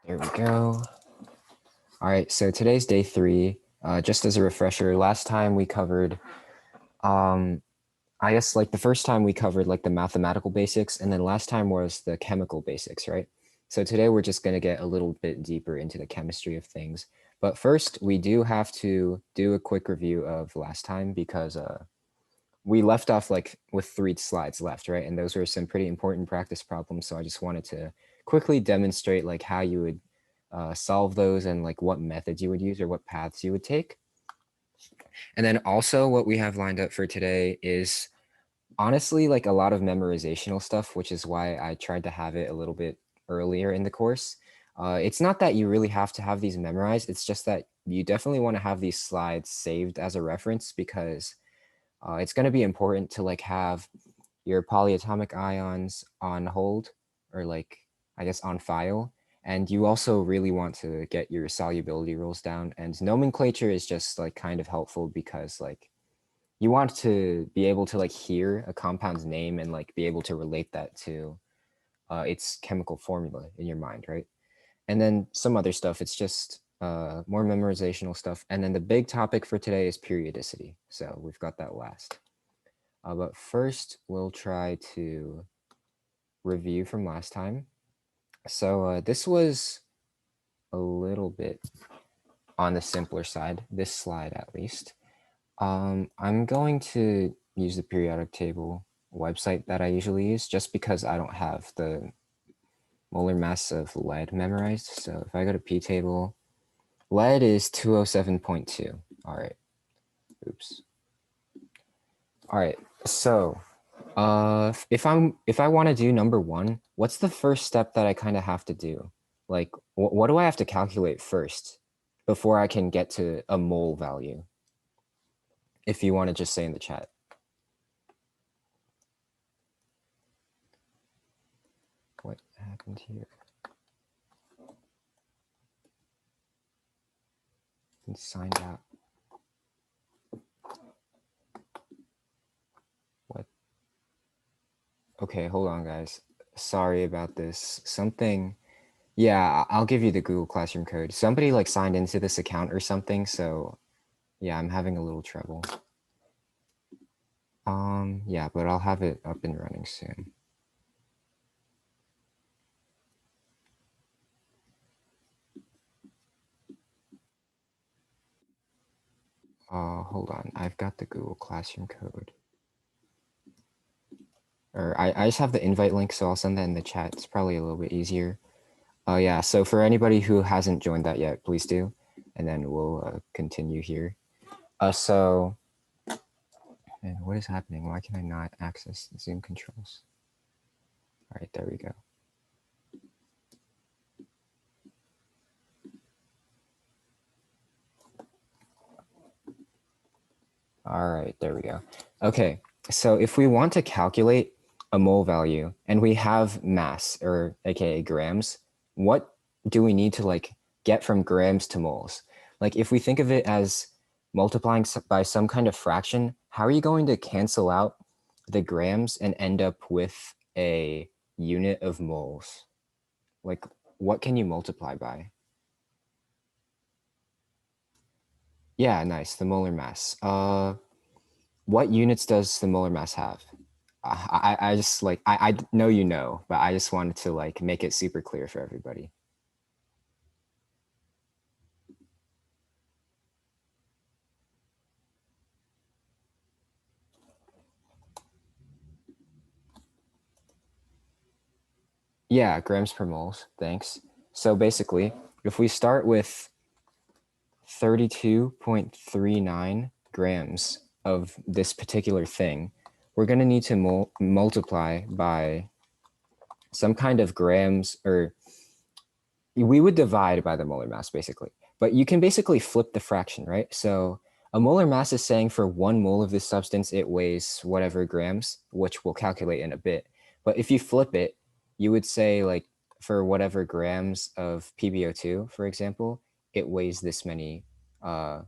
There we go. All right, so today's day 3. Just as a refresher, last time we covered, I guess like the first time we covered like the mathematical basics, and then last time was the chemical basics, right? So today we're just going to get a little bit deeper into the chemistry of things. But first, we do have to do a quick review of last time because we left off like with 3 slides left, right? And those were some pretty important practice problems. So I just wanted to quickly demonstrate like how you would solve those and like what methods you would use or what paths you would take. And then also what we have lined up for today is honestly like a lot of memorizational stuff, which is why I tried to have it a little bit earlier in the course. It's not that you really have to have these memorized. It's just that you definitely want to have these slides saved as a reference because it's going to be important to like have your polyatomic ions on hold or like, I guess on file. And you also really want to get your solubility rules down. And nomenclature is just like kind of helpful because like you want to be able to like hear a compound's name and like be able to relate that to its chemical formula in your mind, right? And then some other stuff, it's just more memorizational stuff. And then the big topic for today is periodicity. So we've got that last. But first, we'll try to review from last time. So this was a little bit on the simpler side, this slide at least. I'm going to use the periodic table website that I usually use just because I don't have the molar mass of lead memorized. So if I go to P table, lead is 207.2. All right. Oops. All right. So if I want to do number 1, what's the first step that I kind of have to do? Like what do I have to calculate first before I can get to a mole value? If you want to just say in the chat. What happened here? And signed out. What? Okay, hold on, guys. Sorry about this. Something. Yeah, I'll give you the Google Classroom code. Somebody like signed into this account or something, so yeah, I'm having a little trouble. Yeah, but I'll have it up and running soon. Hold on. I've got the Google Classroom code. Or I just have the invite link, so I'll send that in the chat. It's probably a little bit easier. Yeah, so for anybody who hasn't joined that yet, please do. And then we'll continue here. So, man, what is happening? Why can I not access the Zoom controls? All right, there we go. All right, there we go. Okay, so if we want to calculate a mole value and we have mass, or aka grams, what do we need to like get from grams to moles? Like if we think of it as multiplying by some kind of fraction, how are you going to cancel out the grams and end up with a unit of moles? Like what can you multiply by? Yeah, nice, the molar mass. What units does the molar mass have? I just like, I know you know, but I just wanted to like make it super clear for everybody. Yeah, grams per moles, thanks. So basically, if we start with 32.39 grams of this particular thing, we're going to need to multiply by some kind of grams, or we would divide by the molar mass basically. But you can basically flip the fraction, right? So a molar mass is saying for 1 mole of this substance, it weighs whatever grams, which we'll calculate in a bit. But if you flip it, you would say like for whatever grams of PbO2, for example, it weighs this many, or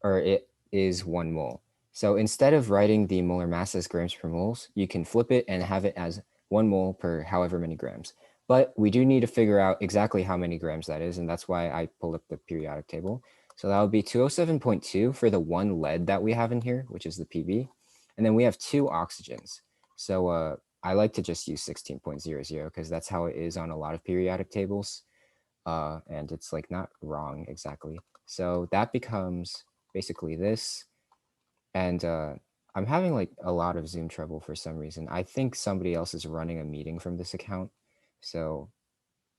it is 1 mole. So instead of writing the molar mass as grams per moles, you can flip it and have it as 1 mole per however many grams. But we do need to figure out exactly how many grams that is, and that's why I pulled up the periodic table. So that would be 207.2 for the one lead that we have in here, which is the Pb. And then we have 2 oxygens. So I like to just use 16.00 because that's how it is on a lot of periodic tables. And it's like not wrong exactly. So that becomes basically this. And I'm having like a lot of Zoom trouble for some reason. I think somebody else is running a meeting from this account. So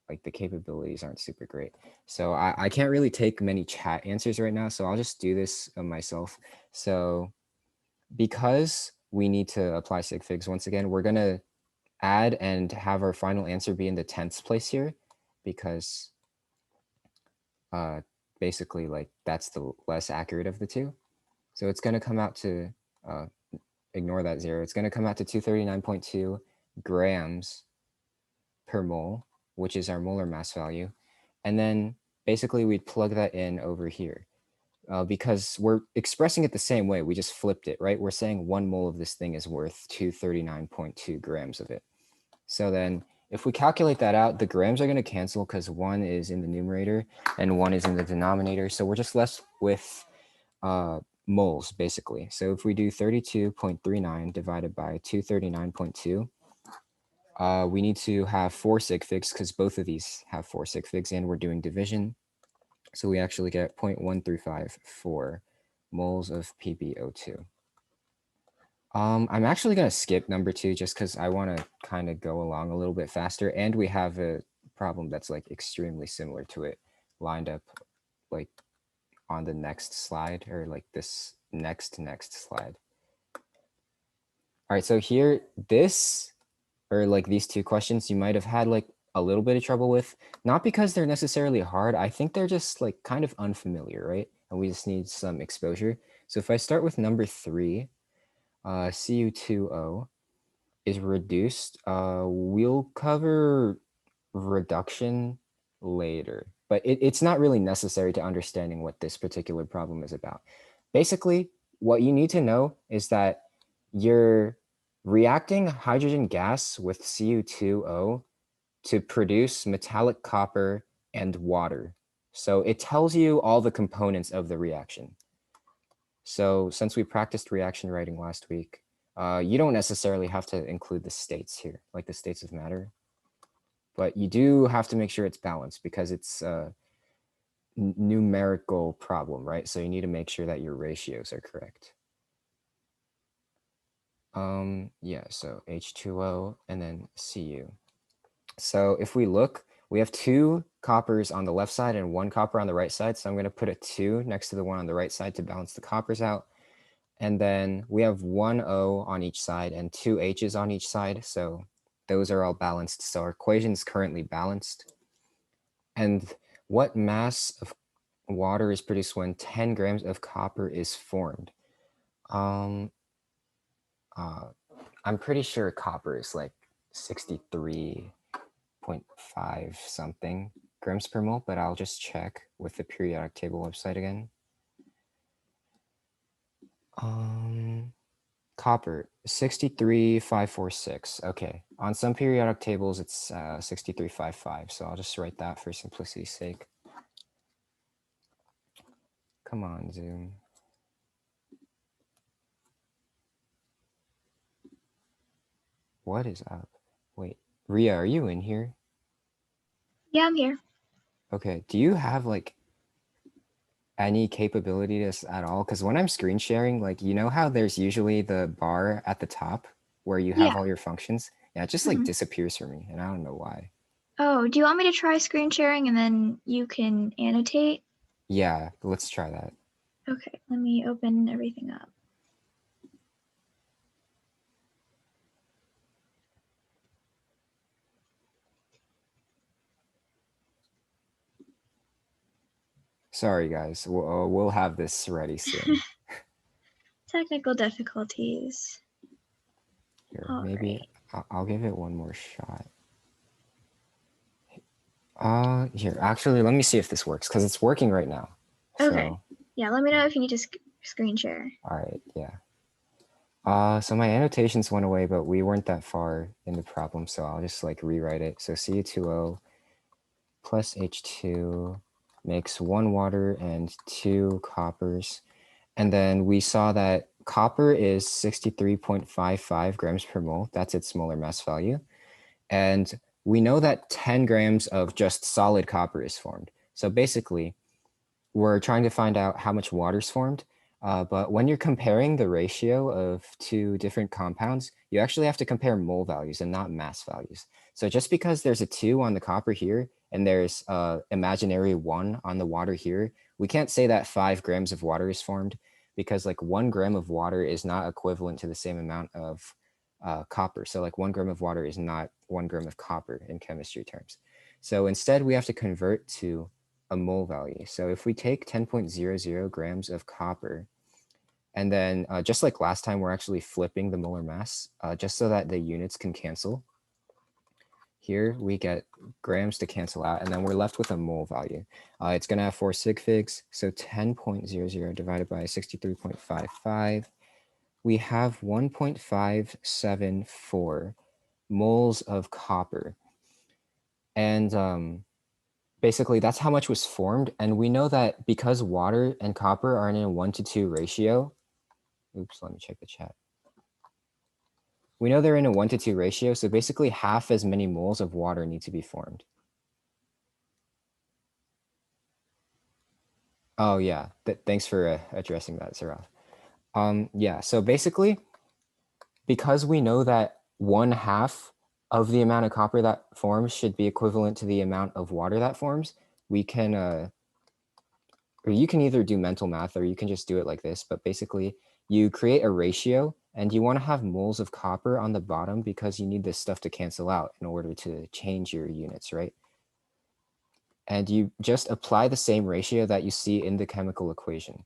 like the capabilities aren't super great. So I can't really take many chat answers right now. So I'll just do this myself. So because we need to apply sig figs once again, we're going to add and have our final answer be in the 10th place here because basically like that's the less accurate of the two. So it's going to come out to, ignore that 0, it's going to come out to 239.2 grams per mole, which is our molar mass value. And then basically we'd plug that in over here because we're expressing it the same way. We just flipped it, right? We're saying 1 mole of this thing is worth 239.2 grams of it. So then if we calculate that out, the grams are going to cancel because 1 is in the numerator and 1 is in the denominator. So we're just left with moles, basically. So if we do 32.39 divided by 239.2, we need to have 4 sig figs because both of these have 4 sig figs and we're doing division. So we actually get 0.1354 moles of PbO2. I'm actually going to skip number 2 just because I want to kind of go along a little bit faster. And we have a problem that's like extremely similar to it lined up like on the next slide or like this next slide. All right, so here, this or like these 2 questions you might have had like a little bit of trouble with, not because they're necessarily hard. I think they're just like kind of unfamiliar, right? And we just need some exposure. So if I start with number 3, Cu2O is reduced. We'll cover reduction later, but it's not really necessary to understanding what this particular problem is about. Basically, what you need to know is that you're reacting hydrogen gas with Cu2O to produce metallic copper and water. So it tells you all the components of the reaction. So since we practiced reaction writing last week, you don't necessarily have to include the states here, like the states of matter. But you do have to make sure it's balanced because it's a numerical problem, right? So you need to make sure that your ratios are correct. Yeah, so H2O and then Cu. So if we look, we have 2 coppers on the left side and 1 copper on the right side. So I'm going to put a 2 next to the one on the right side to balance the coppers out. And then we have 1 O on each side and 2 H's on each side. So those are all balanced. So our equation is currently balanced. And what mass of water is produced when 10 grams of copper is formed? I'm pretty sure copper is like 63.5 something grams per mole, but I'll just check with the periodic table website again. Copper, 63,546. Okay, on some periodic tables it's 63.55, so I'll just write that for simplicity's sake. Come on, Zoom. What is up? Wait, Ria, are you in here? Yeah, I'm here. Okay, do you have like any capability to this at all? Because when I'm screen sharing, like, you know how there's usually the bar at the top where you have Yeah. all your functions? Yeah, it just like disappears for me, and I don't know why. Oh, do you want me to try screen sharing and then you can annotate? Yeah, let's try that. Okay, let me open everything up. Sorry, guys. We'll have this ready soon. Technical difficulties. Here, All maybe right. I'll give it one more shot. Here, actually, let me see if this works because it's working right now. Okay. So, Yeah, let me know if you need to screen share. all right, yeah. So my annotations went away, but we weren't that far in the problem, so I'll just like rewrite it. So Cu2O plus H2 makes 1 water and 2 coppers. And then we saw that copper is 63.55 grams per mole. That's its molar mass value. And we know that 10 grams of just solid copper is formed. So basically, we're trying to find out how much water is formed. But when you're comparing the ratio of two different compounds, you actually have to compare mole values and not mass values. So just because there's a 2 on the copper here and there's imaginary 1 on the water here, we can't say that 5 grams of water is formed because like 1 gram of water is not equivalent to the same amount of copper. So like 1 gram of water is not 1 gram of copper in chemistry terms. So instead we have to convert to a mole value. So if we take 10.00 grams of copper, and then just like last time, we're actually flipping the molar mass just so that the units can cancel. Here we get grams to cancel out, and then we're left with a mole value. It's going to have 4 sig figs, so 10.00 divided by 63.55. We have 1.574 moles of copper. And basically, that's how much was formed. And we know that because water and copper are in a 1-to-2 ratio, oops, let me check the chat. We know they're in a 1-to-2 ratio, so basically half as many moles of water need to be formed. Oh yeah, thanks for addressing that, Saraf. Yeah, so basically, because we know that 1/2 of the amount of copper that forms should be equivalent to the amount of water that forms, we can, or you can either do mental math or you can just do it like this, but basically you create a ratio and you want to have moles of copper on the bottom because you need this stuff to cancel out in order to change your units, right? And you just apply the same ratio that you see in the chemical equation.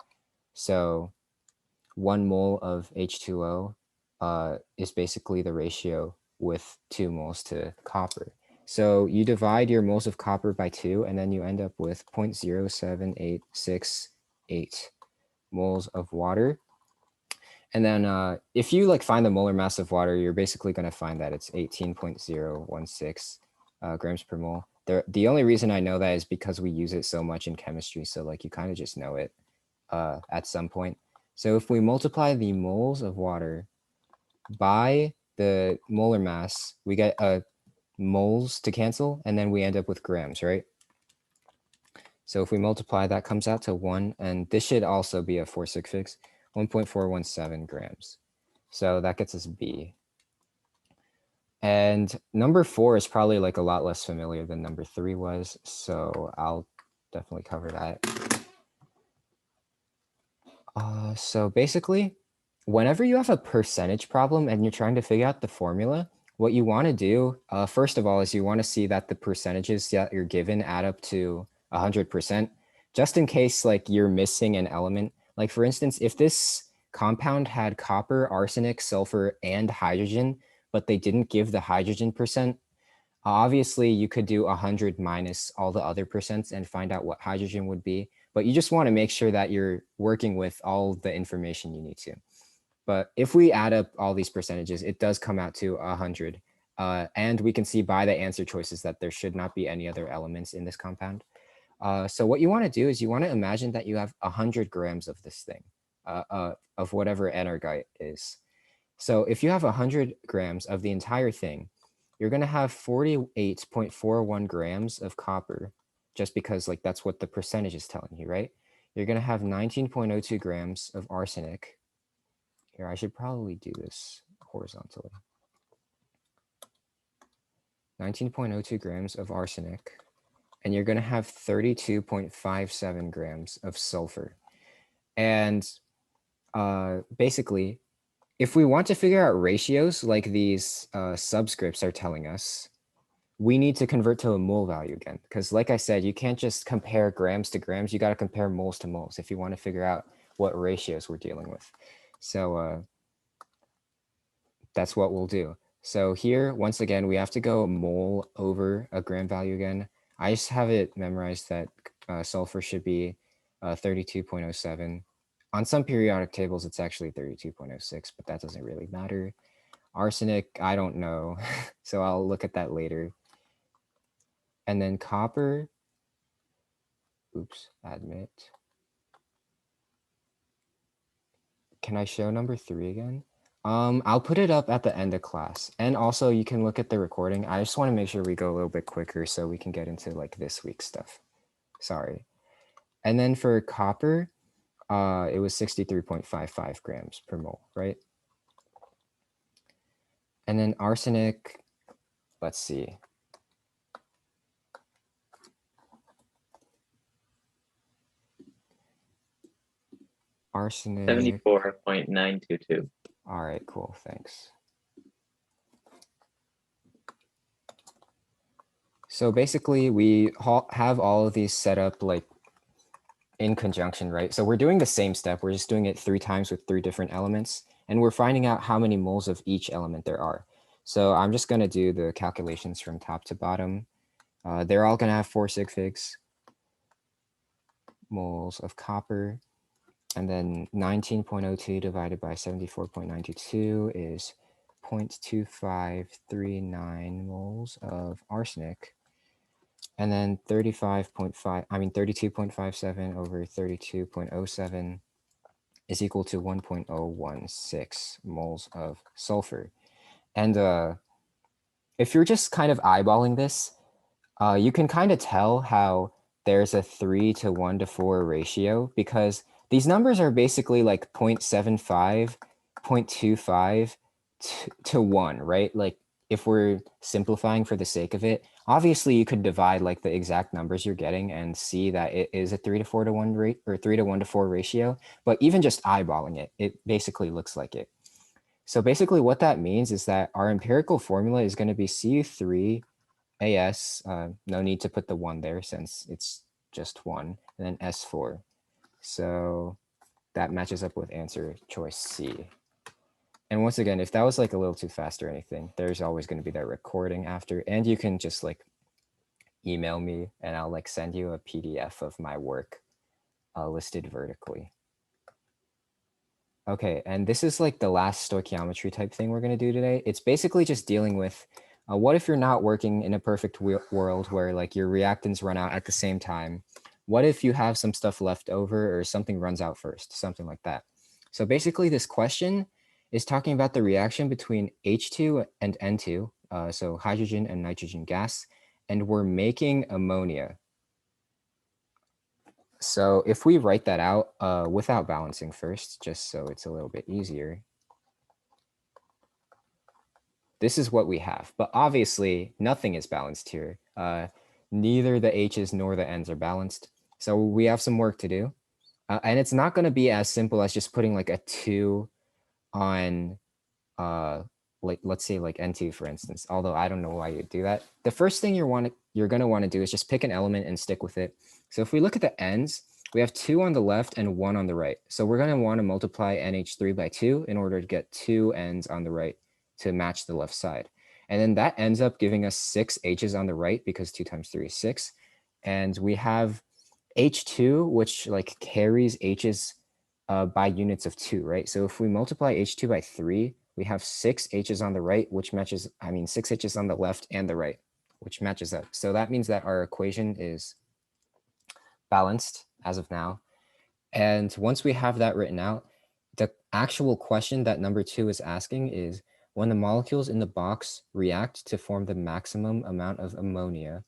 So 1 mole of H2O is basically the ratio with 2 moles to copper. So you divide your moles of copper by 2, and then you end up with 0.07868 moles of water. And then if you like find the molar mass of water, you're basically going to find that it's 18.016 grams per mole. The only reason I know that is because we use it so much in chemistry. So like you kind of just know it at some point. So if we multiply the moles of water by the molar mass, we get moles to cancel, and then we end up with grams, right? So if we multiply, that comes out to 1, and this should also be a 4 sig figs, 1.417 grams. So that gets us B. And number 4 is probably like a lot less familiar than number 3 was, so I'll definitely cover that. So basically, whenever you have a percentage problem and you're trying to figure out the formula, what you want to do, first of all, is you want to see that the percentages that you're given add up to 100%, just in case like you're missing an element. Like for instance, if this compound had copper, arsenic, sulfur, and hydrogen, but they didn't give the hydrogen percent, obviously you could do 100 minus all the other percents and find out what hydrogen would be. But you just want to make sure that you're working with all the information you need to. But if we add up all these percentages, it does come out to 100. And we can see by the answer choices that there should not be any other elements in this compound. So what you want to do is you want to imagine that you have 100 grams of this thing, of whatever energite is. So if you have 100 grams of the entire thing, you're going to have 48.41 grams of copper, just because like that's what the percentage is telling you, right? You're going to have 19.02 grams of arsenic. Here, I should probably do this horizontally. 19.02 grams of arsenic, and you're going to have 32.57 grams of sulfur. And basically, if we want to figure out ratios like these subscripts are telling us, we need to convert to a mole value again. Because like I said, you can't just compare grams to grams. You got to compare moles to moles if you want to figure out what ratios we're dealing with. So that's what we'll do. So here, once again, we have to go mole over a gram value again. I just have it memorized that sulfur should be 32.07 On some periodic tables, it's actually 32.06, but that doesn't really matter. Arsenic, I don't know. So I'll look at that later. And then copper, oops, admit. Can I show number 3 again? I'll put it up at the end of class. And also you can look at the recording. I just want to make sure we go a little bit quicker so we can get into like this week's stuff. Sorry. And then for copper, it was 63.55 grams per mole, right? And then arsenic, let's see. Arsenic. 74.922. All right, cool, thanks. So basically we have all of these set up like in conjunction, right? So we're doing the same step. We're just doing it 3 times with 3 different elements. And we're finding out how many moles of each element there are. So I'm just going to do the calculations from top to bottom. They're all going to have 4 sig figs, moles of copper. And then 19.02 divided by 74.922 is 0.2539 moles of arsenic. And then 32.57 over 32.07 is equal to 1.016 moles of sulfur. And if you're just kind of eyeballing this, you can kind of tell how there's a 3 to 1 to 4 ratio because these numbers are basically like 0.75, 0.25 to 1, right? Like if we're simplifying for the sake of it, obviously you could divide like the exact numbers you're getting and see that it is a 3 to 4 to 1 rate or 3 to 1 to 4 ratio, but even just eyeballing it, it basically looks like it. So basically what that means is that our empirical formula is going to be Cu3 AS, no need to put the 1 there since it's just 1, and then S4. So that matches up with answer choice C. And once again, if that was like a little too fast or anything, there's always going to be that recording after, and you can just like email me and I'll like send you a PDF of my work listed vertically. Okay, and this is like the last stoichiometry type thing we're going to do today. It's basically just dealing with what if you're not working in a perfect world where like your reactants run out at the same time? What if you have some stuff left over or something runs out first, something like that? So basically this question is talking about the reaction between H2 and N2, so hydrogen and nitrogen gas, and we're making ammonia. So if we write that out without balancing first, just so it's a little bit easier, this is what we have. But obviously, nothing is balanced here. Neither the H's nor the N's are balanced. So we have some work to do. And it's not going to be as simple as just putting like a 2 on, like let's say like N2, for instance, although I don't know why you'd do that. The first thing you're going to want to do is just pick an element and stick with it. So if we look at the N's, we have 2 on the left and 1 on the right. So we're going to want to multiply NH3 by 2 in order to get 2 N's on the right to match the left side. And then that ends up giving us 6 H's on the right because 2 times 3 is 6. And we have H2, which like carries H's by units of 2, right? So if we multiply H2 by 3, we have 6 H's on the right, which matches, 6 H's on the left and the right, which matches up. So that means that our equation is balanced as of now. And once we have that written out, the actual question that number 2 is asking is, when the molecules in the box react to form the maximum amount of ammonia,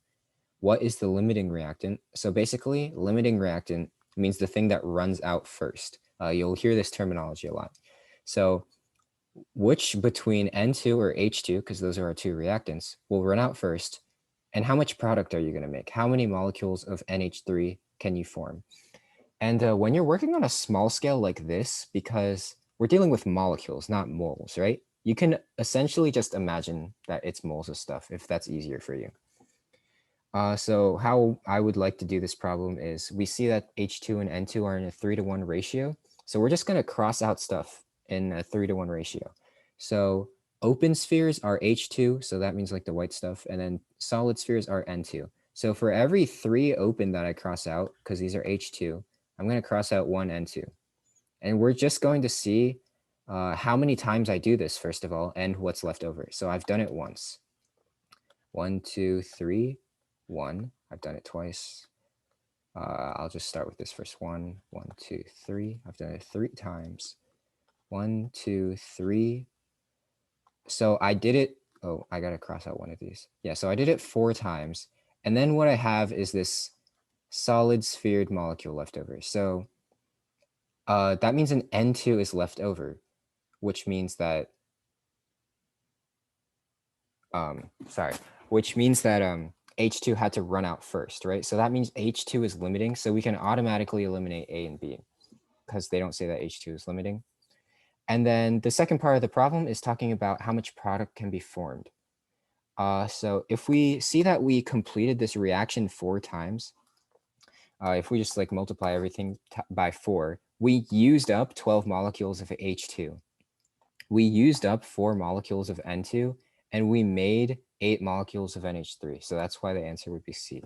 what is the limiting reactant? So basically, limiting reactant means the thing that runs out first. You'll hear this terminology a lot. So which between N2 or H2, because those are our 2 reactants, will run out first? And how much product are you going to make? How many molecules of NH3 can you form? And when you're working on a small scale like this, because we're dealing with molecules, not moles, right? You can essentially just imagine that it's moles of stuff if that's easier for you. So how I would like to do this problem is we see that H2 and N2 are in a 3 to 1 ratio. So we're just going to cross out stuff in a 3 to 1 ratio. So open spheres are H2, so that means like the white stuff, and then solid spheres are N2. So for every 3 open that I cross out, because these are H2, I'm going to cross out 1 N2. And we're just going to see how many times I do this, first of all, and what's left over. So I've done it once. 1, 2, 3, 1. I've done it twice. I'll just start with this first one. 1, 2, 3. I've done it 3 times. 1, 2, 3. So I did it. Oh, I got to cross out one of these. Yeah, so I did it 4 times. And then what I have is this solid sphered molecule left over. So that means an N2 is left over, which means that, H2 had to run out first, right? So that means H2 is limiting. So we can automatically eliminate A and B because they don't say that H2 is limiting. And then the second part of the problem is talking about how much product can be formed. So if we see that we completed this reaction 4 times, if we just like multiply everything by 4, we used up 12 molecules of H2. We used up 4 molecules of N2, and we made 8 molecules of NH3. So that's why the answer would be C.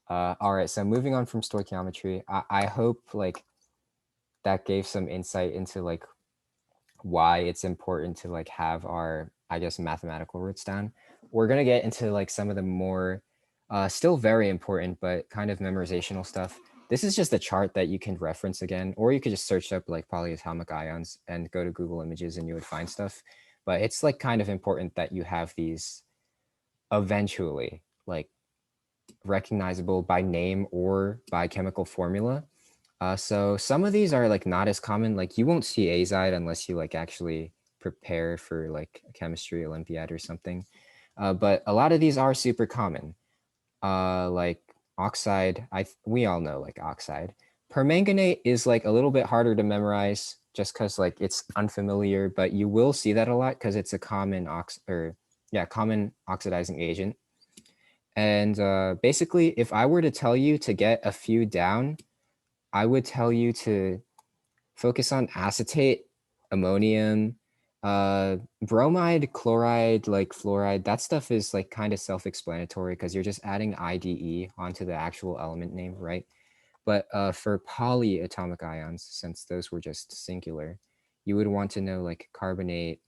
All right, so moving on from stoichiometry, I hope like that gave some insight into like why it's important to like have our, I guess, mathematical roots down. We're gonna get into like some of the more still very important, but kind of memorizational stuff. This is just a chart that you can reference again, or you could just search up like polyatomic ions and go to Google Images and you would find stuff. But it's like kind of important that you have these eventually like recognizable by name or by chemical formula. So some of these are like not as common. Like you won't see azide unless you like actually prepare for like a chemistry Olympiad or something. But a lot of these are super common. Like oxide, we all know like oxide. Permanganate is like a little bit harder to memorize just because like it's unfamiliar, but you will see that a lot because it's a common common oxidizing agent. And basically, if I were to tell you to get a few down, I would tell you to focus on acetate, ammonium, bromide, chloride, like fluoride. That stuff is like kind of self-explanatory because you're just adding IDE onto the actual element name, right? But for polyatomic ions, since those were just singular, you would want to know like carbonate,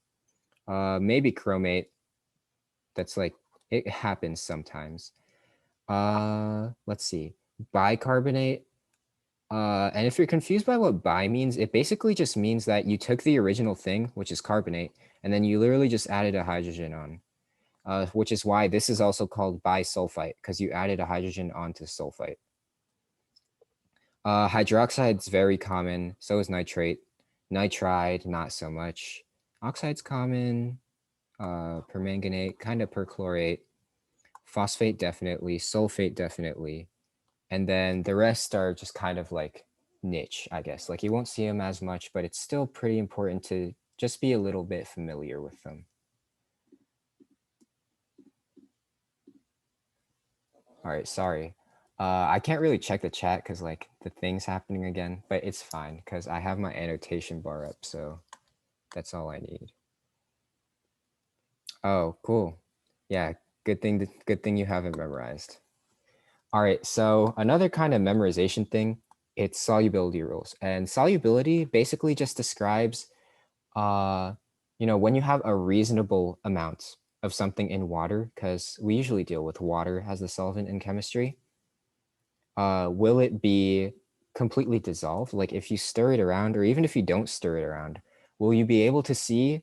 maybe chromate. That's like, it happens sometimes. Let's see, bicarbonate. And if you're confused by what bi means, it basically just means that you took the original thing, which is carbonate, and then you literally just added a hydrogen on, which is why this is also called bisulfite, because you added a hydrogen onto sulfite. Hydroxide's very common, so is nitrate. Nitride, not so much. Oxide's common, permanganate, kind of perchlorate. Phosphate, definitely. Sulfate, definitely. And then the rest are just kind of like niche, I guess. Like you won't see them as much, but it's still pretty important to just be a little bit familiar with them. All right, sorry. I can't really check the chat because like the thing's happening again, but it's fine because I have my annotation bar up, so that's all I need. Oh, cool. Yeah, good thing you have it memorized. All right, so another kind of memorization thing, it's solubility rules. And solubility basically just describes, when you have a reasonable amount of something in water, because we usually deal with water as the solvent in chemistry, will it be completely dissolved? Like if you stir it around, or even if you don't stir it around, will you be able to see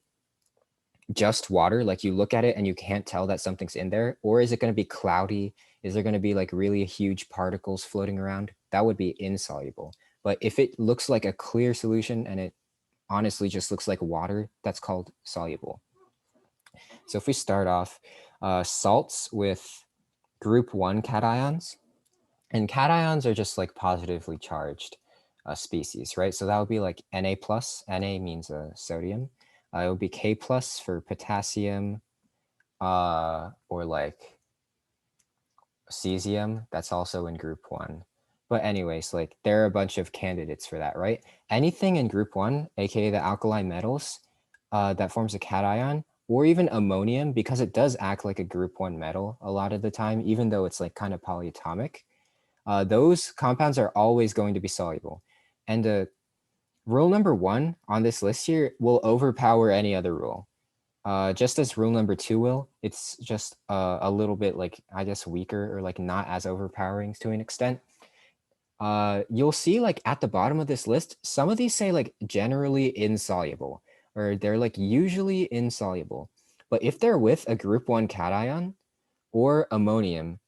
just water? Like you look at it and you can't tell that something's in there? Or is it going to be cloudy? Is there going to be like really huge particles floating around? That would be insoluble. But if it looks like a clear solution and it honestly just looks like water, that's called soluble. So if we start off, salts with group 1 cations, and cations are just like positively charged species, right? So that would be like Na+, Na means sodium. It would be K+ for potassium, or like cesium, that's also in group 1. But anyways, like there are a bunch of candidates for that, right? Anything in group 1, aka the alkali metals, that forms a cation, or even ammonium, because it does act like a group 1 metal a lot of the time, even though it's like kind of polyatomic. Those compounds are always going to be soluble. And rule number 1 on this list here will overpower any other rule. Just as rule number 2 will, it's just a little bit like, I guess, weaker or like not as overpowering to an extent. You'll see like at the bottom of this list, some of these say like generally insoluble, or they're like usually insoluble. But if they're with a group 1 cation or ammonium,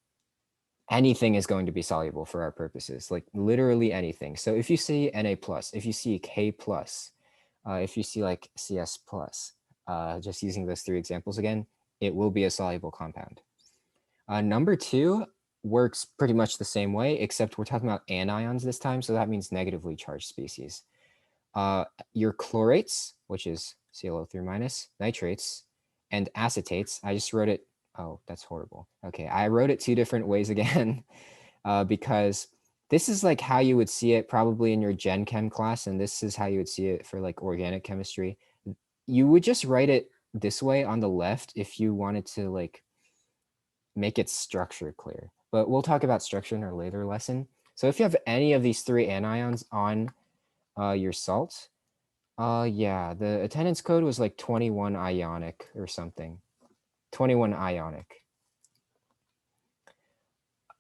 anything is going to be soluble for our purposes, like literally anything. So if you see Na+, if you see K+, if you see like CS+, just using those 3 examples again, it will be a soluble compound. Number 2 works pretty much the same way, except we're talking about anions this time, so that means negatively charged species. Your chlorates, which is ClO3-, nitrates, and acetates, I just wrote it, oh, that's horrible. Okay, I wrote it 2 different ways again, because this is like how you would see it probably in your Gen Chem class, and this is how you would see it for like organic chemistry. You would just write it this way on the left if you wanted to like make its structure clear. But we'll talk about structure in our later lesson. So if you have any of these 3 anions on your salt, yeah, the attendance code was like 21 ionic or something. 21 ionic.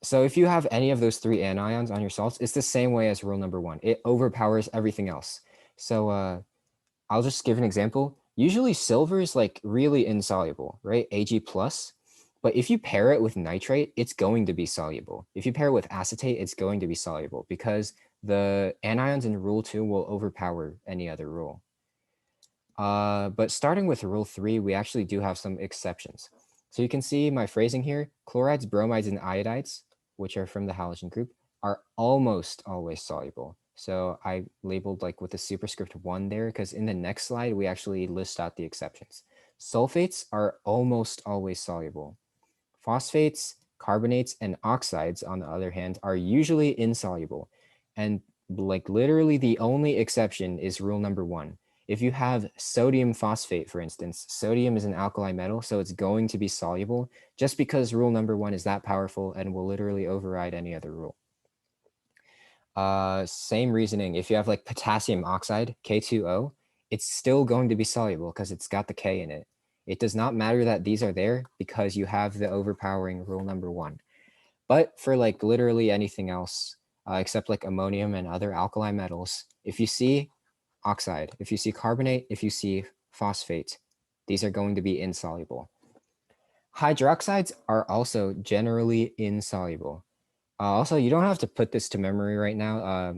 So if you have any of those 3 anions on your salts, it's the same way as rule number 1. It overpowers everything else. So I'll just give an example. Usually silver is like really insoluble, right? Ag+. But if you pair it with nitrate, it's going to be soluble. If you pair it with acetate, it's going to be soluble because the anions in rule 2 will overpower any other rule. But starting with rule 3, we actually do have some exceptions. So you can see my phrasing here, chlorides, bromides, and iodides, which are from the halogen group, are almost always soluble. So I labeled like with a superscript 1 there, because in the next slide, we actually list out the exceptions. Sulfates are almost always soluble. Phosphates, carbonates, and oxides, on the other hand, are usually insoluble. And like literally the only exception is rule number 1. If you have sodium phosphate, for instance, sodium is an alkali metal, so it's going to be soluble just because rule number 1 is that powerful and will literally override any other rule. Same reasoning, if you have like potassium oxide, K2O, it's still going to be soluble because it's got the K in it. It does not matter that these are there because you have the overpowering rule number 1. But for like literally anything else, except like ammonium and other alkali metals, if you see oxide, if you see carbonate, if you see phosphate, these are going to be insoluble. Hydroxides are also generally insoluble. Also, you don't have to put this to memory right now.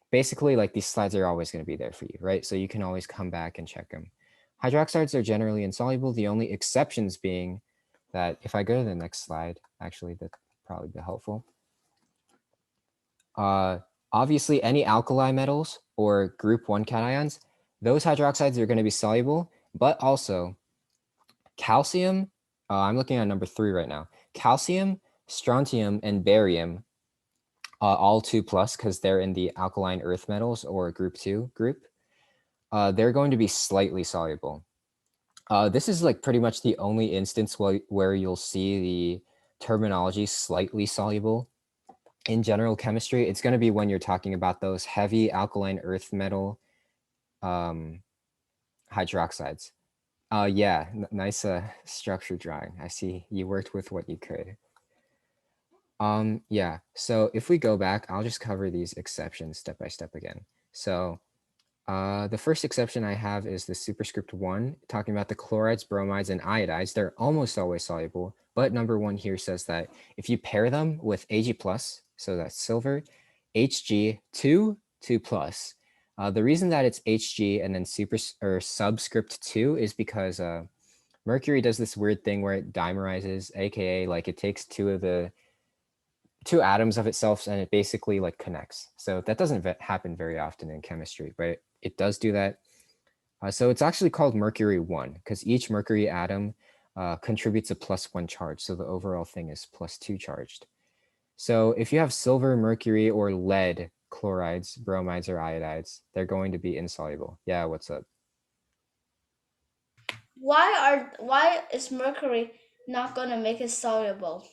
Basically, like these slides are always going to be there for you, right? So you can always come back and check them. Hydroxides are generally insoluble, the only exceptions being that if I go to the next slide, actually, that'd probably be helpful. Obviously, any alkali metals or group 1 cations, those hydroxides are going to be soluble, but also calcium, I'm looking at number 3 right now. Calcium, strontium, and barium, all 2+ because they're in the alkaline earth metals or group 2 group, they're going to be slightly soluble. This is like pretty much the only instance where you'll see the terminology slightly soluble. In general chemistry, it's going to be when you're talking about those heavy alkaline earth metal hydroxides. Yeah, nice structure drawing. I see you worked with what you could. Yeah, so if we go back, I'll just cover these exceptions step by step again. So the first exception I have is the superscript 1, talking about the chlorides, bromides, and iodides. They're almost always soluble, but number 1 here says that if you pair them with Ag+, so that's silver, Hg, 2, 2+. The reason that it's Hg and then subscript 2 is because mercury does this weird thing where it dimerizes, aka like it takes 2 atoms of itself and it basically like connects. So that doesn't happen very often in chemistry, but it does do that. So it's actually called mercury 1 because each mercury atom contributes a +1 charge. So the overall thing is +2 charged. So if you have silver, mercury, or lead chlorides, bromides, or iodides, they're going to be insoluble. Yeah, what's up? Why is mercury not gonna make it soluble?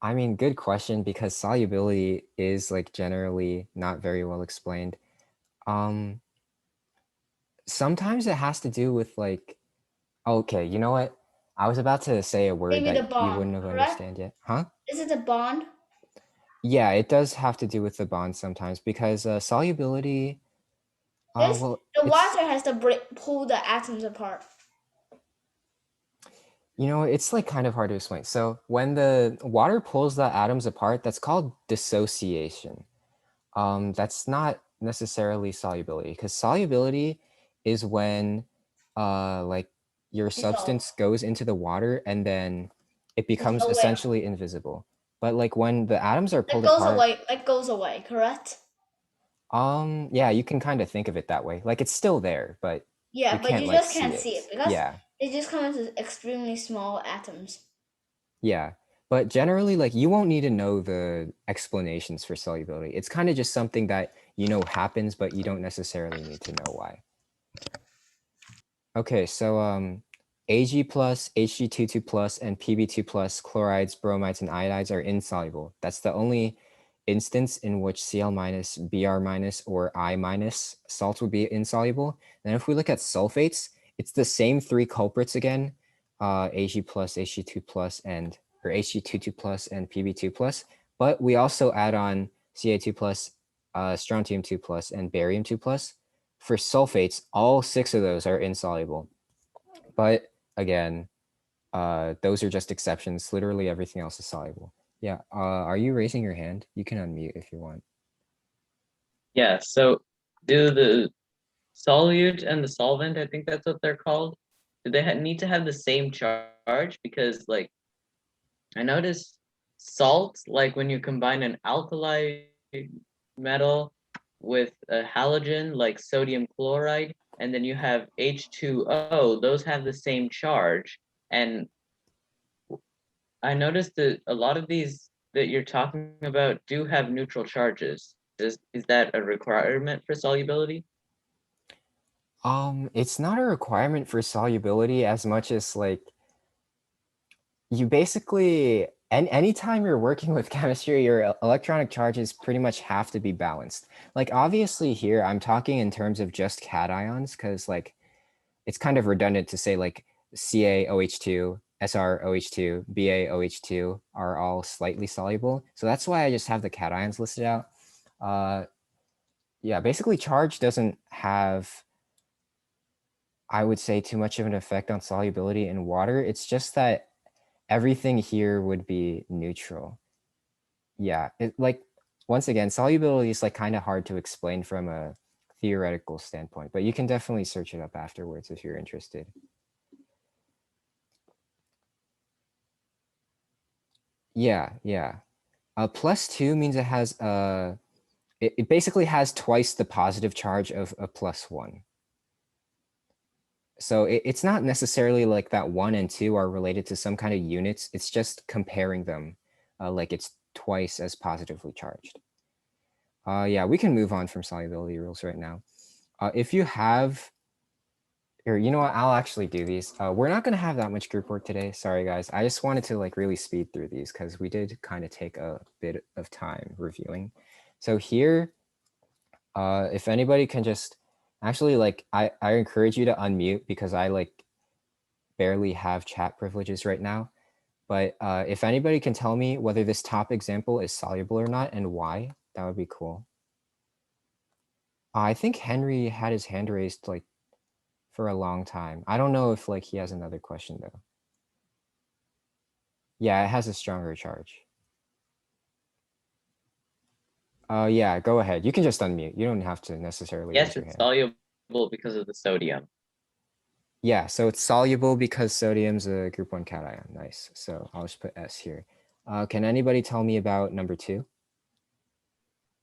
I mean, good question, because solubility is like generally not very well explained. Um, Sometimes it has to do with like, okay, you know what? I was about to say a word Maybe the that you bond, wouldn't have correct? understand yet. Huh? Is it a bond? Yeah, it does have to do with the bond sometimes, because solubility, Yes, well, the it's, water has to pull the atoms apart. you know, it's like kind of hard to explain. So when the water pulls the atoms apart, that's called dissociation. That's not necessarily solubility, because solubility is when like your Dissolve. substance goes into the water and then it There's becomes no way. essentially invisible. But like when the atoms are That pulled goes apart, away. That goes away, correct? yeah, you can kind of think of it that way. Like it's still there, but Yeah, you but can't you like just see can't see it. it because Yeah. they just come into extremely small atoms. Yeah. But generally, like you won't need to know the explanations for solubility. It's kind of just something that you know happens, but you don't necessarily need to know why. Okay, so Ag plus, Hg22 plus, and Pb2 plus chlorides, bromides, and iodides are insoluble. That's the only instance in which Cl minus, Br minus, or I minus salts would be insoluble. Then if we look at sulfates, it's the same three culprits again, Ag plus, Hg2 plus, and or Hg22 plus and Pb2 plus, but we also add on Ca2 plus, strontium 2 plus, and barium 2 plus. For sulfates, all 6 of those are insoluble. But again, those are just exceptions. Literally everything else is soluble. Yeah, are you raising your hand? You can unmute if you want. Yeah, so do the solute and the solvent, I think that's what they're called, do they need to have the same charge? Because like I noticed salt, like when you combine an alkali metal with a halogen like sodium chloride, and then you have H2O, those have the same charge. And I noticed that a lot of these that you're talking about do have neutral charges. Is that a requirement for solubility? It's not a requirement for solubility as much as like you basically and anytime you're working with chemistry, your electronic charges pretty much have to be balanced. Like obviously here I'm talking in terms of just cations, because like it's kind of redundant to say like CaOH2, SrOH2, BaOH2 are all slightly soluble. So that's why I just have the cations listed out. Yeah, basically charge doesn't have, I would say, too much of an effect on solubility in water. It's just that everything here would be neutral. Yeah, like once again, solubility is like kind of hard to explain from a theoretical standpoint, but you can definitely search it up afterwards if you're interested. Yeah, yeah. +2 means it has it basically has twice the positive charge of a +1. So it's not necessarily like that 1 and 2 are related to some kind of units. It's just comparing them, like it's twice as positively charged. Yeah, we can move on from solubility rules right now. If you have, or you know what, I'll actually do these. We're not going to have that much group work today. Sorry, guys. I just wanted to like really speed through these because we did kind of take a bit of time reviewing. So here, if anybody can just actually like, I encourage you to unmute because I like barely have chat privileges right now. But if anybody can tell me whether this top example is soluble or not and why, that would be cool. I think Henry had his hand raised like for a long time. I don't know if like he has another question though. Yeah, it has a stronger charge. Yeah, go ahead. You can just unmute. You don't have to necessarily Yes, raise your it's hand. soluble because of the sodium. Yeah, so it's soluble because sodium's a group 1 cation. Nice. So I'll just put S here. Can anybody tell me about number 2?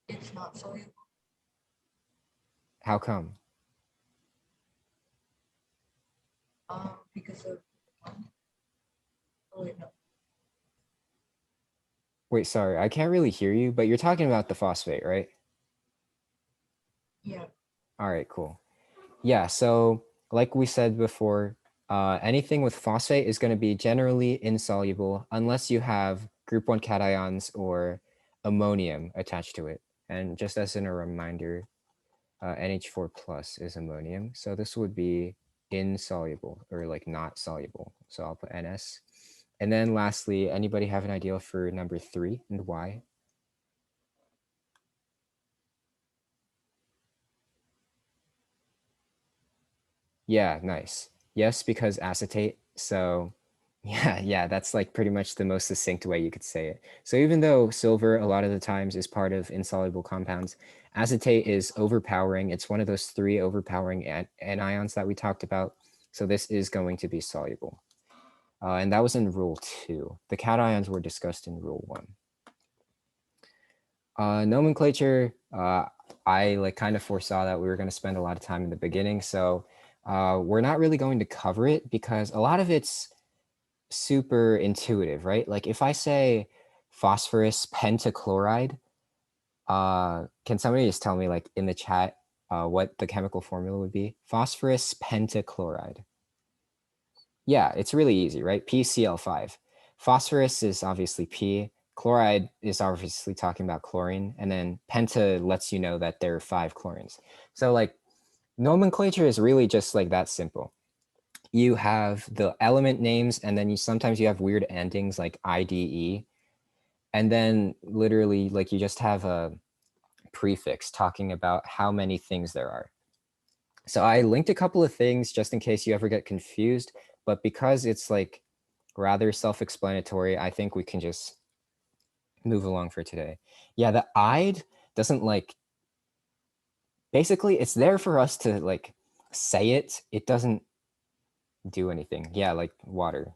It's not soluble How come? because of oh wait, no. Wait, sorry, I can't really hear you, but you're talking about the phosphate, right? Yeah, All right, cool. Yeah, so like we said before, anything with phosphate is going to be generally insoluble unless you have group 1 cations or ammonium attached to it. And just as in a reminder, NH4 plus is ammonium. So this would be insoluble or like not soluble. So I'll put NS. And then lastly, anybody have an idea for number 3 and why? Yeah, nice. Yes, because acetate. So yeah, that's like pretty much the most succinct way you could say it. So even though silver a lot of the times is part of insoluble compounds, acetate is overpowering. It's one of those 3 overpowering anions that we talked about. So this is going to be soluble. And that was in rule 2. The cations were discussed in rule 1. Nomenclature, I like kind of foresaw that we were going to spend a lot of time in the beginning. So we're not really going to cover it because a lot of it's super intuitive, right? Like if I say phosphorus pentachloride, can somebody just tell me like in the chat what the chemical formula would be? Phosphorus pentachloride. Yeah, it's really easy, right? PCl5. Phosphorus is obviously P. Chloride is obviously talking about chlorine. And then penta lets you know that there are 5 chlorines. So like nomenclature is really just like that simple. You have the element names, and then sometimes you have weird endings like IDE. And then literally like you just have a prefix talking about how many things there are. So I linked a couple of things just in case you ever get confused, but because it's like rather self-explanatory, I think we can just move along for today. Yeah, the ide doesn't like, basically it's there for us to like say it. It doesn't do anything. Yeah, like water.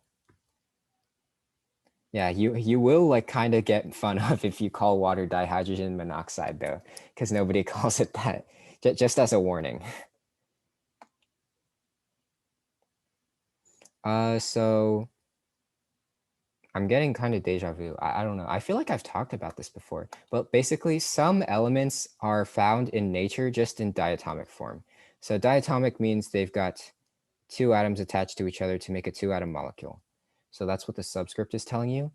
Yeah, you will like kind of get fun of if you call water dihydrogen monoxide though, because nobody calls it that, just as a warning. So I'm getting kind of deja vu. I don't know. I feel like I've talked about this before, but basically some elements are found in nature just in diatomic form. So diatomic means they've got 2 atoms attached to each other to make a 2-atom molecule. So that's what the subscript is telling you.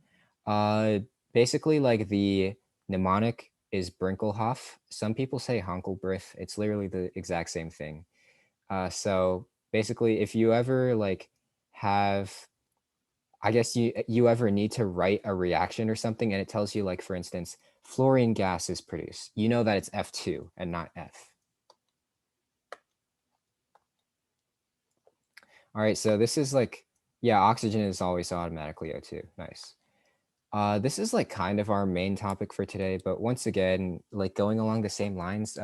Basically like the mnemonic is Brinkelhoff. Some people say Honkelbrith. It's literally the exact same thing. So basically if you ever like have, I guess you ever need to write a reaction or something and it tells you like, for instance, fluorine gas is produced, you know that it's F2 and not F. All right, so this is like, yeah, oxygen is always automatically O2, nice. This is like kind of our main topic for today, but once again, like going along the same lines,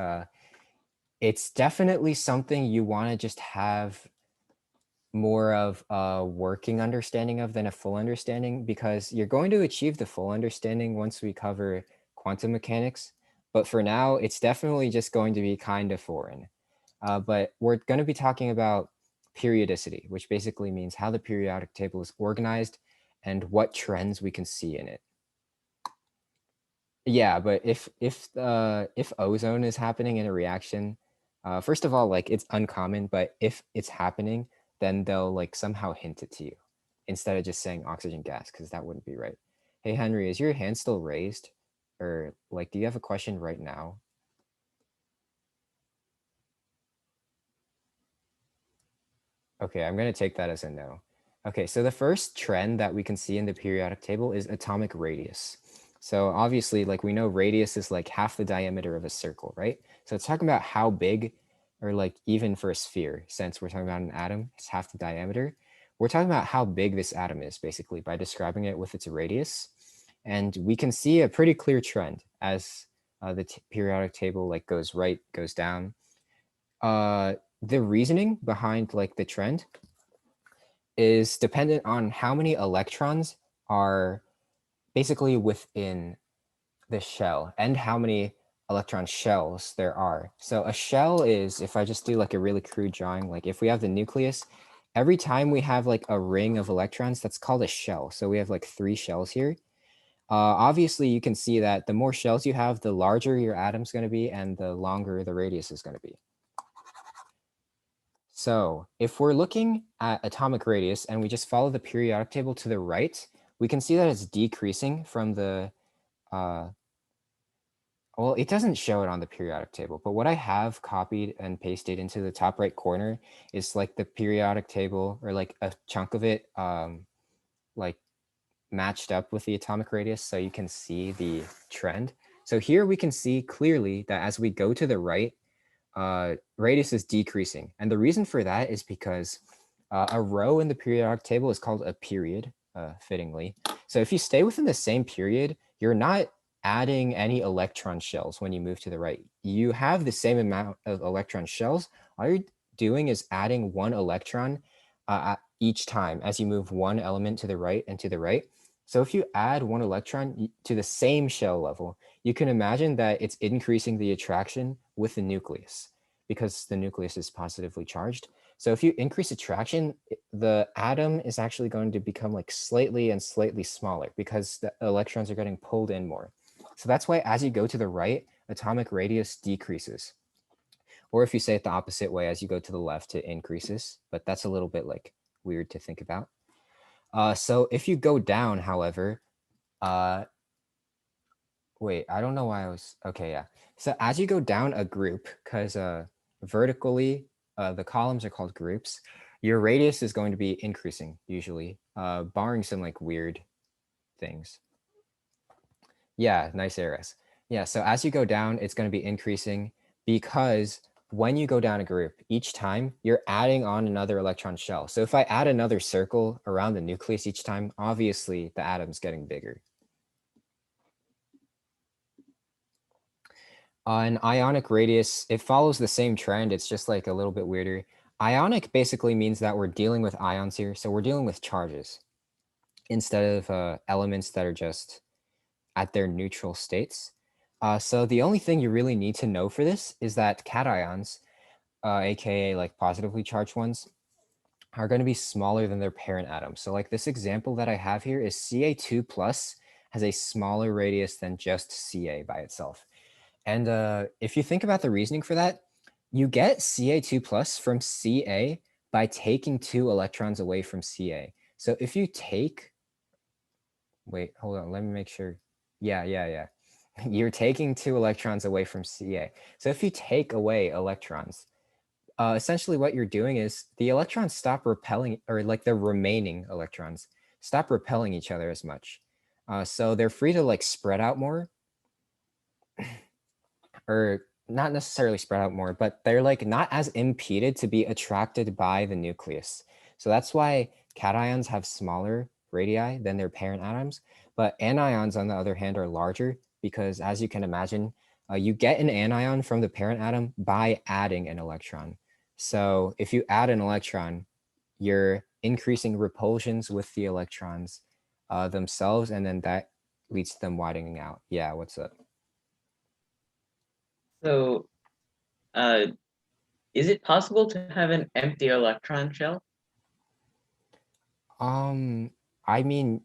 it's definitely something you wanna just have more of a working understanding of than a full understanding, because you're going to achieve the full understanding once we cover quantum mechanics. But for now, it's definitely just going to be kind of foreign. But we're going to be talking about periodicity, which basically means how the periodic table is organized and what trends we can see in it. Yeah, but if ozone is happening in a reaction, first of all, like it's uncommon, but if it's happening, then they'll like somehow hint it to you instead of just saying oxygen gas, because that wouldn't be right. Hey, Henry, is your hand still raised? Or like, do you have a question right now? Okay, I'm going to take that as a no. Okay, so the first trend that we can see in the periodic table is atomic radius. So obviously, like we know radius is like half the diameter of a circle, right? So it's talking about how big, or like even for a sphere, since we're talking about an atom, it's half the diameter. We're talking about how big this atom is basically by describing it with its radius. And we can see a pretty clear trend as the periodic table like goes right, goes down. The reasoning behind like the trend is dependent on how many electrons are basically within the shell and how many electron shells there are. So a shell is, if I just do like a really crude drawing, like if we have the nucleus, every time we have like a ring of electrons, that's called a shell. So we have like 3 shells here. Obviously, you can see that the more shells you have, the larger your atom's going to be and the longer the radius is going to be. So if we're looking at atomic radius and we just follow the periodic table to the right, we can see that it's decreasing from the, well, it doesn't show it on the periodic table, but what I have copied and pasted into the top right corner is like the periodic table, or like a chunk of it, like matched up with the atomic radius, so you can see the trend. So here we can see clearly that as we go to the right, radius is decreasing. And the reason for that is because a row in the periodic table is called a period, fittingly. So if you stay within the same period, you're not adding any electron shells when you move to the right. You have the same amount of electron shells. All you're doing is adding one electron each time as you move one element to the right and to the right. So if you add one electron to the same shell level, you can imagine that it's increasing the attraction with the nucleus because the nucleus is positively charged. So if you increase attraction, the atom is actually going to become like slightly and slightly smaller because the electrons are getting pulled in more. So that's why as you go to the right, atomic radius decreases. Or if you say it the opposite way, as you go to the left, it increases, but that's a little bit like weird to think about. So if you go down, however, wait, I don't know why I was, okay, yeah. So as you go down a group, because vertically, the columns are called groups, your radius is going to be increasing usually, barring some like weird things. Yeah, nice arrows. Yeah, so as you go down, it's going to be increasing because when you go down a group, each time you're adding on another electron shell. So if I add another circle around the nucleus each time, obviously the atom's getting bigger. An ionic radius, it follows the same trend. It's just like a little bit weirder. Ionic basically means that we're dealing with ions here. So we're dealing with charges instead of elements that are just at their neutral states. So the only thing you really need to know for this is that cations, aka like positively charged ones, are going to be smaller than their parent atom. So like this example that I have here is Ca2 plus has a smaller radius than just Ca by itself. And if you think about the reasoning for that, you get Ca2 plus from Ca by taking 2 electrons away from Ca. So if you take, wait, hold on, let me make sure. Yeah. You're taking 2 electrons away from Ca. So if you take away electrons, essentially what you're doing is the electrons stop repelling, or like the remaining electrons stop repelling each other as much. So they're free to like spread out more, or not necessarily spread out more, but they're like not as impeded to be attracted by the nucleus. So that's why cations have smaller radii than their parent atoms, but anions on the other hand are larger because, as you can imagine, you get an anion from the parent atom by adding an electron. So if you add an electron, you're increasing repulsions with the electrons themselves, and then that leads to them widening out. Yeah, what's up? So, is it possible to have an empty electron shell? I mean,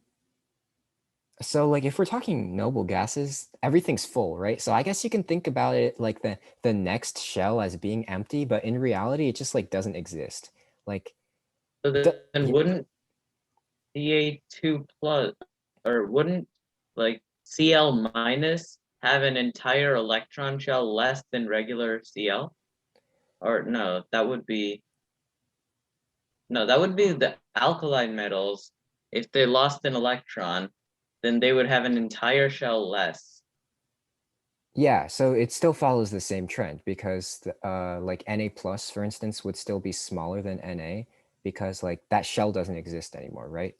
so like if we're talking noble gases, everything's full, right? So I guess you can think about it like the next shell as being empty, but in reality, it just like doesn't exist. Like So the, then wouldn't Ca2 plus, or wouldn't like Cl minus have an entire electron shell less than regular Cl? Or no, that would be the alkaline metals. If they lost an electron, then they would have an entire shell less. yeah, so it still follows the same trend because like Na plus, for instance, would still be smaller than Na because like that shell doesn't exist anymore, right?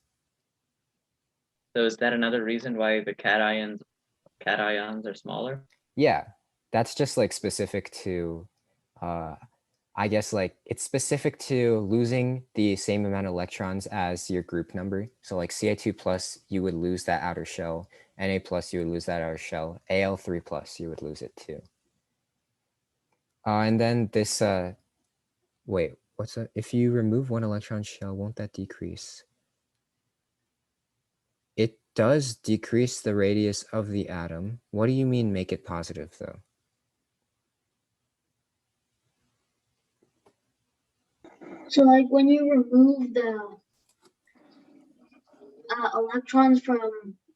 So is that another reason why the cations are smaller? Yeah, that's just like specific to I guess like it's specific to losing the same amount of electrons as your group number. So like Ca2 plus, you would lose that outer shell. Na plus, you would lose that outer shell. Al3 plus, you would lose it too. And then this, wait, what's that? If you remove one electron shell, won't that decrease? It does decrease the radius of the atom. What do you mean make it positive though? So like when you remove electrons from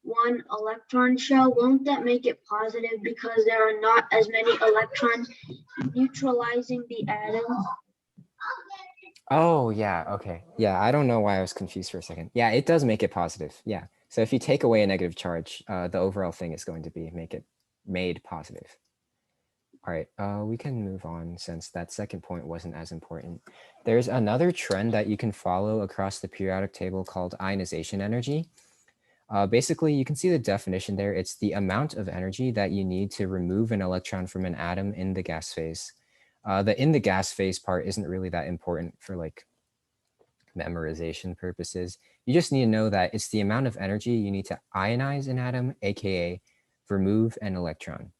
one electron shell, won't that make it positive because there are not as many electrons neutralizing the atom? Oh, yeah. Okay. Yeah, I don't know why I was confused for a second. Yeah, it does make it positive. Yeah. So if you take away a negative charge, the overall thing is going to be make it made positive. All right, we can move on since that second point wasn't as important. There's another trend that you can follow across the periodic table called ionization energy. Basically, you can see the definition there. It's the amount of energy that you need to remove an electron from an atom in the gas phase. The in the gas phase part isn't really that important for like memorization purposes. You just need to know that it's the amount of energy you need to ionize an atom, aka remove an electron.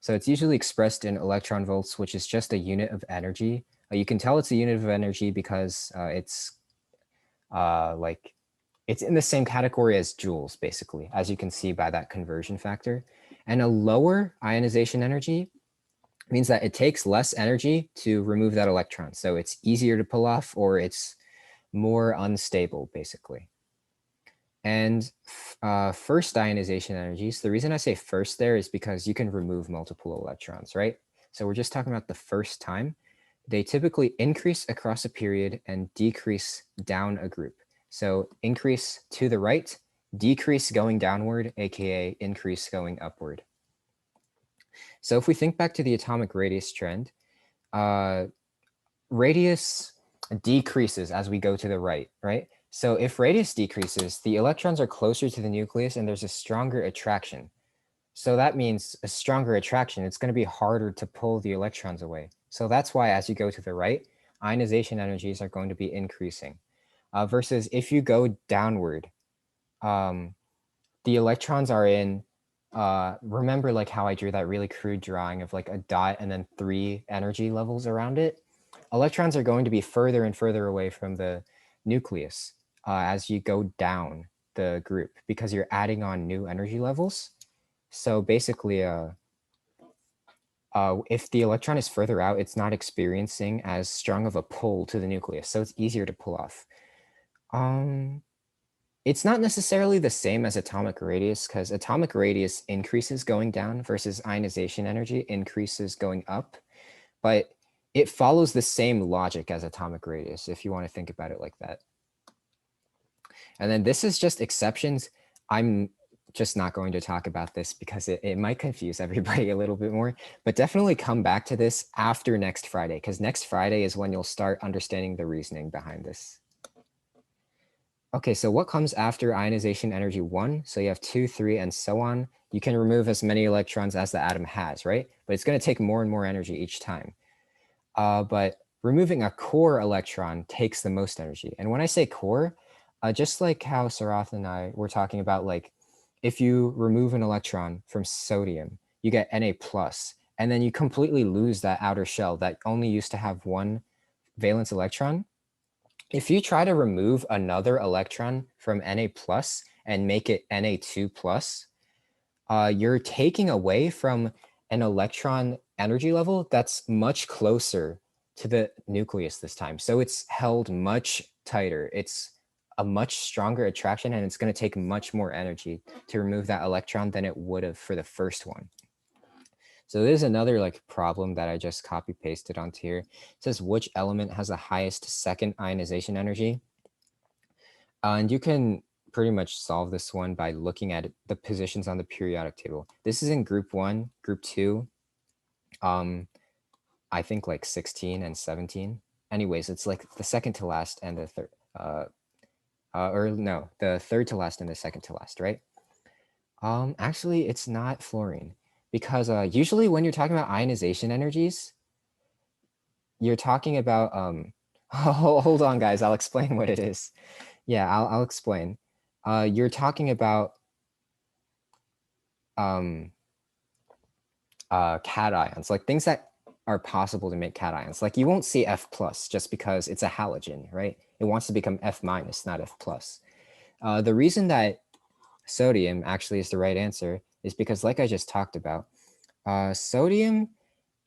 So it's usually expressed in electron volts, which is just a unit of energy. You can tell it's a unit of energy because it's in the same category as joules, basically, as you can see by that conversion factor. And a lower ionization energy means that it takes less energy to remove that electron. So it's easier to pull off, or it's more unstable, basically. And first ionization energies, the reason I say first there is because you can remove multiple electrons, right? So we're just talking about the first time. They typically increase across a period and decrease down a group. So increase to the right, decrease going downward, aka increase going upward. So if we think back to the atomic radius trend, radius decreases as we go to the right, right? So if radius decreases, the electrons are closer to the nucleus and there's a stronger attraction. So that means a stronger attraction, it's going to be harder to pull the electrons away. So that's why as you go to the right, ionization energies are going to be increasing. Versus if you go downward, the electrons are in, remember like how I drew that really crude drawing of like a dot and then 3 energy levels around it? Electrons are going to be further and further away from the nucleus as you go down the group because you're adding on new energy levels. So basically, if the electron is further out, it's not experiencing as strong of a pull to the nucleus, so it's easier to pull off. It's not necessarily the same as atomic radius because atomic radius increases going down versus ionization energy increases going up, but it follows the same logic as atomic radius if you want to think about it like that. And then this is just exceptions. I'm just not going to talk about this because it might confuse everybody a little bit more, but definitely come back to this after next Friday because next Friday is when you'll start understanding the reasoning behind this. Okay, so what comes after ionization energy 1? So you have 2, 3, and so on. You can remove as many electrons as the atom has, right? But it's going to take more and more energy each time. But removing a core electron takes the most energy. And when I say core, just like how Sarath and I were talking about, like if you remove an electron from sodium, you get Na+, and then you completely lose that outer shell that only used to have 1 valence electron. If you try to remove another electron from Na+ and make it Na2+, you're taking away from an electron energy level that's much closer to the nucleus this time. So it's held much tighter. It's a much stronger attraction, and it's going to take much more energy to remove that electron than it would have for the first one. So there's another like problem that I just copy pasted onto here. It says which element has the highest second ionization energy? And you can pretty much solve this one by looking at the positions on the periodic table. This is in group 1, group 2, I think like 16 and 17. Anyways, it's like the second to last and the third, or no, the third to last and the second to last, right? Actually, it's not fluorine because usually when you're talking about ionization energies, you're talking about, hold on guys, I'll explain what it is. Yeah, I'll explain. You're talking about cations, like things that are possible to make cations. Like you won't see F+ just because it's a halogen, right? It wants to become F-, not F+. The reason that sodium actually is the right answer is because, like I just talked about, sodium,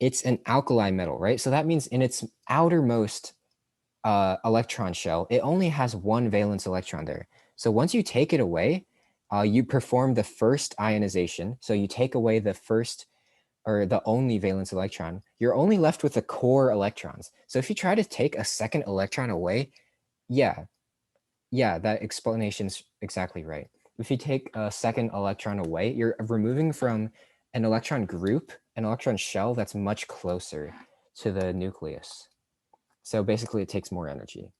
it's an alkali metal, right? So that means in its outermost electron shell, it only has 1 valence electron there. So once you take it away, you perform the first ionization. So you take away the first or the only valence electron, you're only left with the core electrons. So if you try to take a second electron away, yeah, that explanation's exactly right. If you take a second electron away, you're removing from an electron group, an electron shell that's much closer to the nucleus. So basically it takes more energy.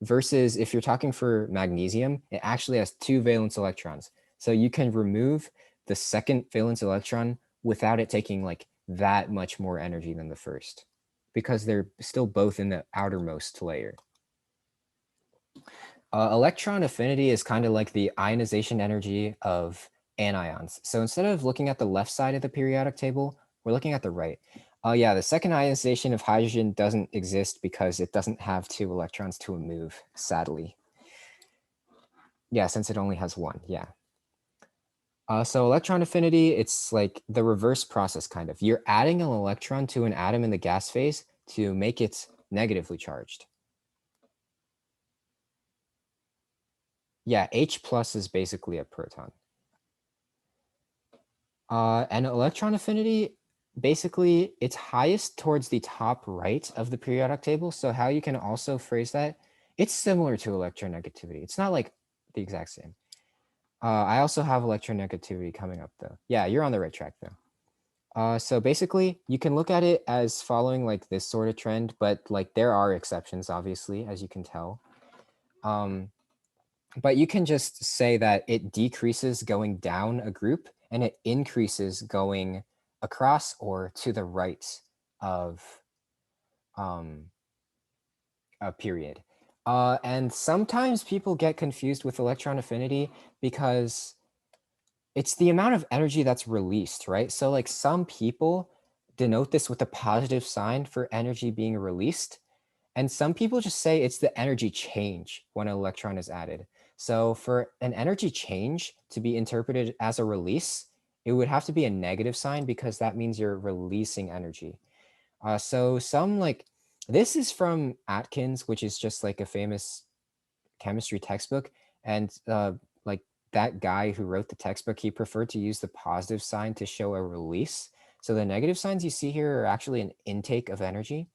Versus if you're talking for magnesium, it actually has 2 valence electrons. So you can remove the second valence electron without it taking like that much more energy than the first, because they're still both in the outermost layer. Electron affinity is kind of like the ionization energy of anions. So instead of looking at the left side of the periodic table, we're looking at the right. Yeah, the second ionization of hydrogen doesn't exist because it doesn't have 2 electrons to move, sadly. Yeah, since it only has 1, yeah. So electron affinity, it's like the reverse process kind of. You're adding an electron to an atom in the gas phase to make it negatively charged. Yeah, H plus is basically a proton. And electron affinity, basically it's highest towards the top right of the periodic table. So how you can also phrase that, it's similar to electronegativity. It's not like the exact same. I also have electronegativity coming up though. Yeah, you're on the right track though. So basically you can look at it as following like this sort of trend, but like there are exceptions, obviously, as you can tell. But you can just say that it decreases going down a group and it increases going across or to the right of a period. And sometimes people get confused with electron affinity because it's the amount of energy that's released, right? So like some people denote this with a positive sign for energy being released. And some people just say it's the energy change when an electron is added. So for an energy change to be interpreted as a release, it would have to be a negative sign because that means you're releasing energy. So some like, this is from Atkins, which is just like a famous chemistry textbook. And like that guy who wrote the textbook, he preferred to use the positive sign to show a release. So the negative signs you see here are actually an intake of energy.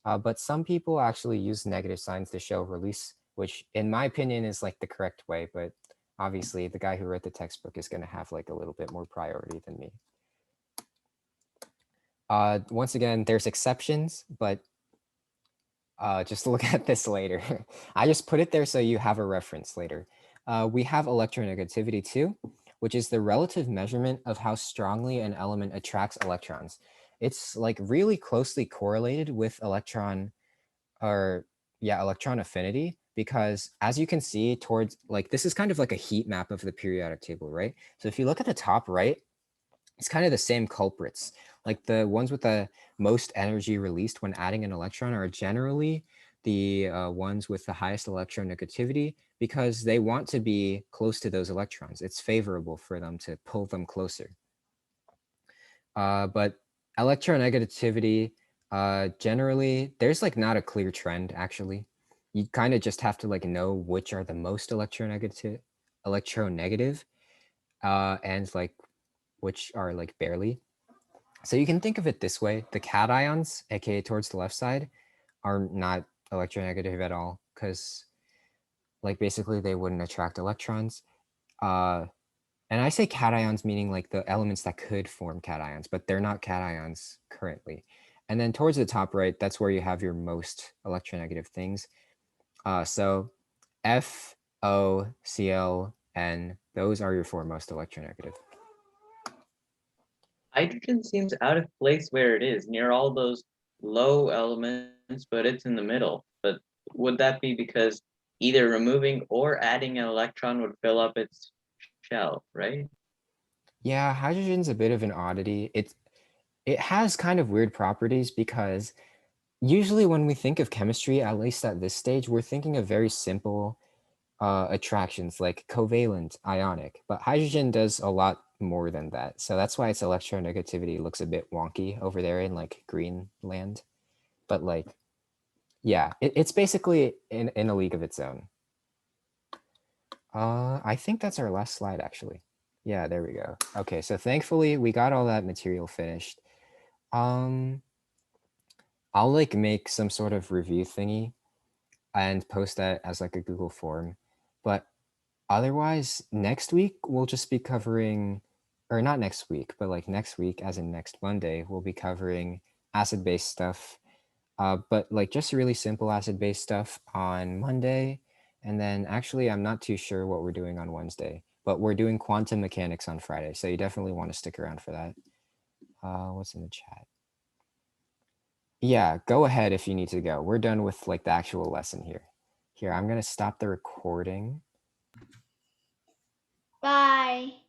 But some people actually use negative signs to show release, which in my opinion is like the correct way. But obviously the guy who wrote the textbook is going to have like a little bit more priority than me. Once again, there's exceptions, but just look at this later. I just put it there so you have a reference later. We have electronegativity too, which is the relative measurement of how strongly an element attracts electrons. It's like really closely correlated with electron affinity, because as you can see towards like, this is kind of like a heat map of the periodic table, right? So if you look at the top right, it's kind of the same culprits. Like the ones with the most energy released when adding an electron are generally the ones with the highest electronegativity because they want to be close to those electrons. It's favorable for them to pull them closer. But electronegativity, generally, there's like not a clear trend actually. You kind of just have to like know which are the most electronegative, and like which are like barely. So you can think of it this way. The cations, aka towards the left side, are not electronegative at all because like basically they wouldn't attract electrons. And I say cations meaning like the elements that could form cations, but they're not cations currently. And then towards the top right, that's where you have your most electronegative things. So F, O, Cl, N, those are your 4 most electronegative. Hydrogen seems out of place where it is, near all those low elements, but it's in the middle. But would that be because either removing or adding an electron would fill up its shell, right? Yeah, hydrogen's a bit of an oddity. It has kind of weird properties because usually when we think of chemistry, at least at this stage, we're thinking of very simple attractions like covalent, ionic, but hydrogen does a lot more than that. So that's why its electronegativity looks a bit wonky over there in like Greenland. But like, yeah, it's basically in a league of its own. I think that's our last slide actually. Yeah, there we go. Okay, so thankfully we got all that material finished. I'll like make some sort of review thingy and post that as like a Google form. But otherwise, next week we'll just be covering, or not next week, but like next week, as in next Monday, we'll be covering acid-base stuff. But like just really simple acid-base stuff on Monday. And then actually, I'm not too sure what we're doing on Wednesday, but we're doing quantum mechanics on Friday. So you definitely want to stick around for that. What's in the chat? Yeah, go ahead if you need to go. We're done with like the actual lesson here. Here, I'm going to stop the recording. Bye.